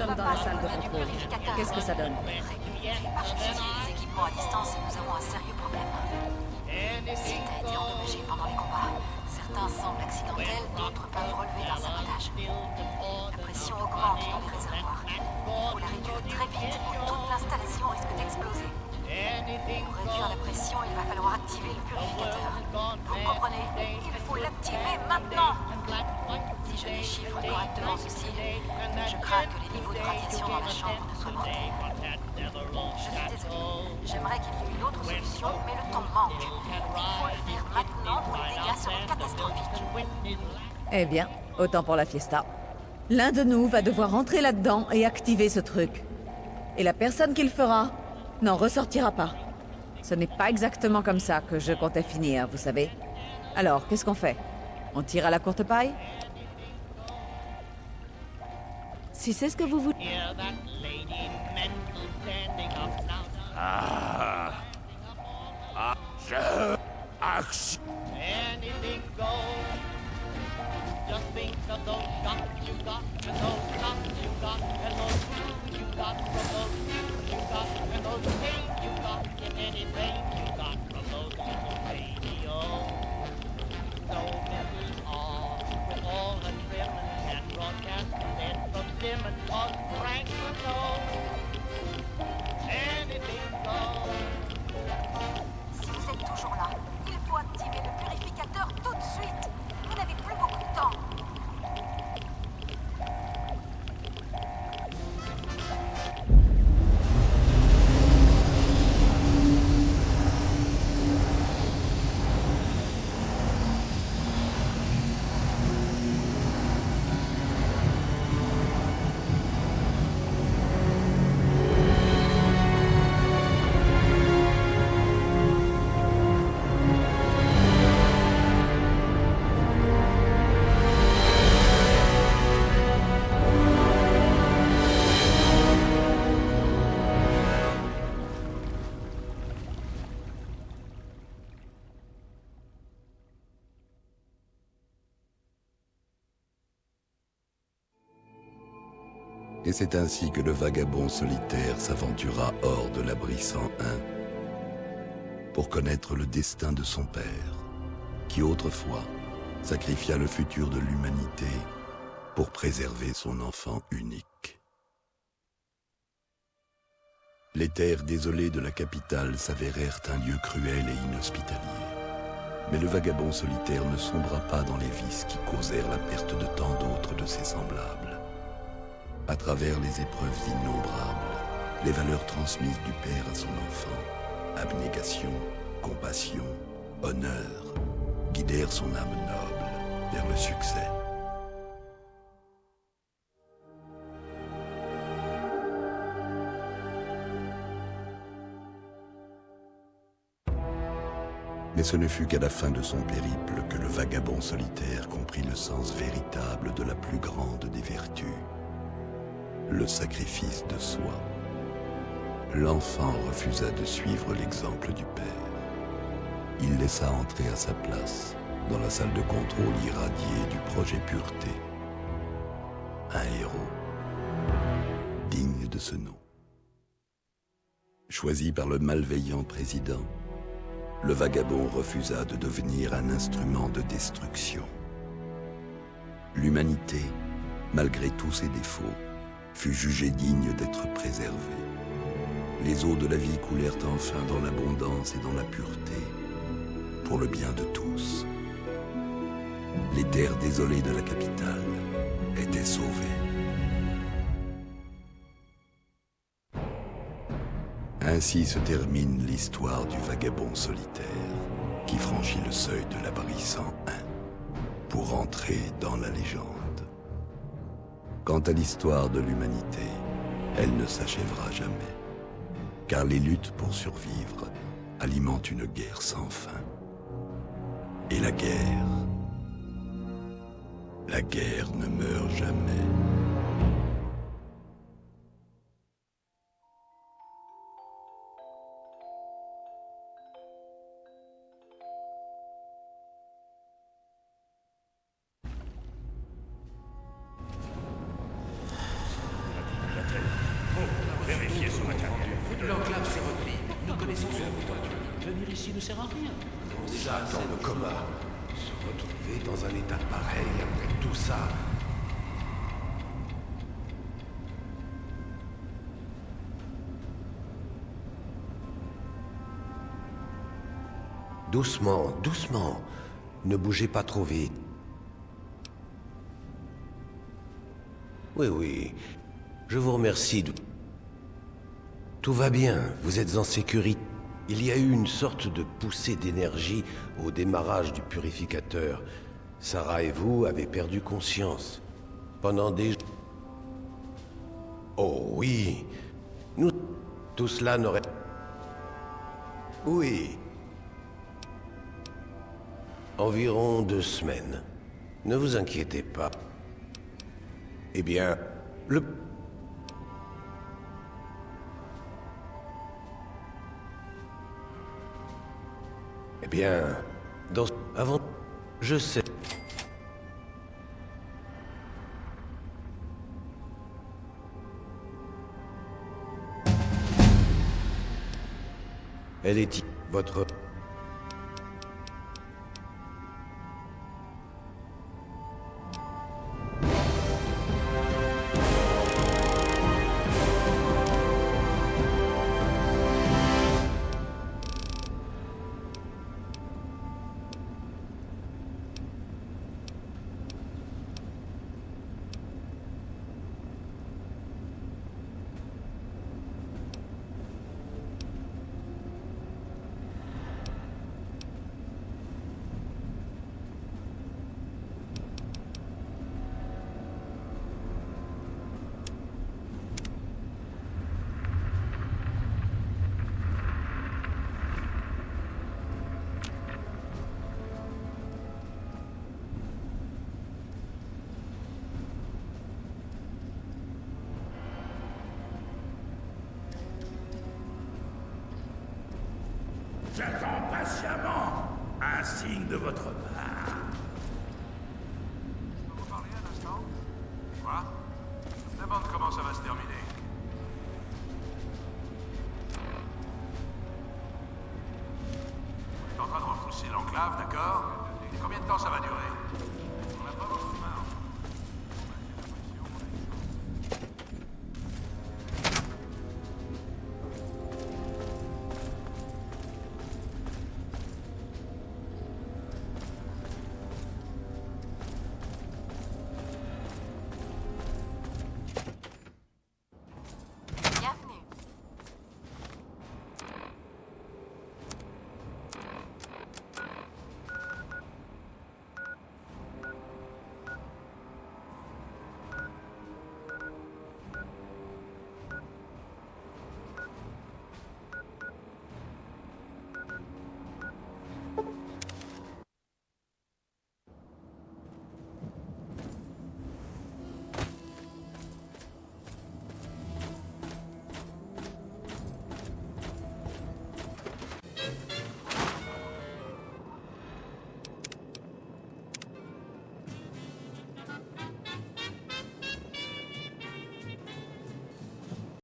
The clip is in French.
sommes dans la salle de contrôle. Qu'est-ce que ça donne? Par chercher des équipements à distance et nous avons un sérieux problème. Le site a été endommagé pendant les combats. Certains semblent accidentels, d'autres peuvent relever d'un sabotage. La pression augmente dans les réservoirs. Il faut la réduire très vite ou toute l'installation risque d'exploser. Pour réduire la pression, il va falloir activer le purificateur. Vous comprenez? Il faut l'activer maintenant! Si je déchiffre correctement ceci, je crains que les niveaux de radiation dans la chambre ne soient mortels. Je suis désolé. J'aimerais qu'il y ait une autre solution, mais le temps manque. Il faut le faire maintenant ou les dégâts seront catastrophiques. Eh bien, autant pour la fiesta. L'un de nous va devoir rentrer là-dedans et activer ce truc. Et la personne qui le fera n'en ressortira pas. Ce n'est pas exactement comme ça que je comptais finir, vous savez. Alors, qu'est-ce qu'on fait? On tire à la courte paille? Si c'est ce que vous voulez... Anything goes. Just think of those shots you got, and those shots you got, and those thrills you got from those thrills you got, and those pains you got, and anything you got from those little radios. So Mrs. R, with all her trimmings and broadcast set from Simmons, cause Franklin knows anything goes. Si vous êtes toujours là, il faut activer le purificateur tout de suite. Vous n'avez plus beaucoup de temps. Et c'est ainsi que le vagabond solitaire s'aventura hors de l'abri 101 pour connaître le destin de son père, qui autrefois sacrifia le futur de l'humanité pour préserver son enfant unique. Les terres désolées de la capitale s'avérèrent un lieu cruel et inhospitalier. Mais le vagabond solitaire ne sombra pas dans les vices qui causèrent la perte de tant d'autres de ses semblables. À travers les épreuves innombrables, les valeurs transmises du père à son enfant, abnégation, compassion, honneur, guidèrent son âme noble vers le succès. Mais ce ne fut qu'à la fin de son périple que le vagabond solitaire comprit le sens véritable de la plus grande des vertus, le sacrifice de soi. L'enfant refusa de suivre l'exemple du père. Il laissa entrer à sa place, dans la salle de contrôle irradiée du projet Pureté, un héros digne de ce nom. Choisi par le malveillant président, le vagabond refusa de devenir un instrument de destruction. L'humanité, malgré tous ses défauts, fut jugée digne d'être préservée. Les eaux de la vie coulèrent enfin dans l'abondance et dans la pureté, pour le bien de tous. Les terres désolées de la capitale étaient sauvées. Ainsi se termine l'histoire du vagabond solitaire qui franchit le seuil de l'abri 101 pour entrer dans la légende. Quant à l'histoire de l'humanité, elle ne s'achèvera jamais, car les luttes pour survivre alimentent une guerre sans fin. Et la guerre ne meurt jamais. L'enclave s'est replie. Nous connaissons ce bouton. Venir ici ne sert à rien. Ça, dans le coma. Se retrouver dans un état pareil après tout ça. Doucement, doucement. Ne bougez pas trop vite. Oui, oui. Je vous remercie de... Tout va bien, vous êtes en sécurité. Il y a eu une sorte de poussée d'énergie au démarrage du purificateur. Sarah et vous avez perdu conscience. Pendant des... Oh oui. Nous... Tout cela n'aurait... Oui. Environ 2 semaines. Ne vous inquiétez pas. Eh bien, le... Eh bien, dans... Avant... Je sais... Elle est... Votre... J'attends patiemment un signe de votre part. Je peux vous parler un instant? Quoi? Je me demande comment ça va se terminer. On est en train de repousser l'enclave, d'accord? Et combien de temps ça va durer? On n'a pas beaucoup de marge. Bienvenue.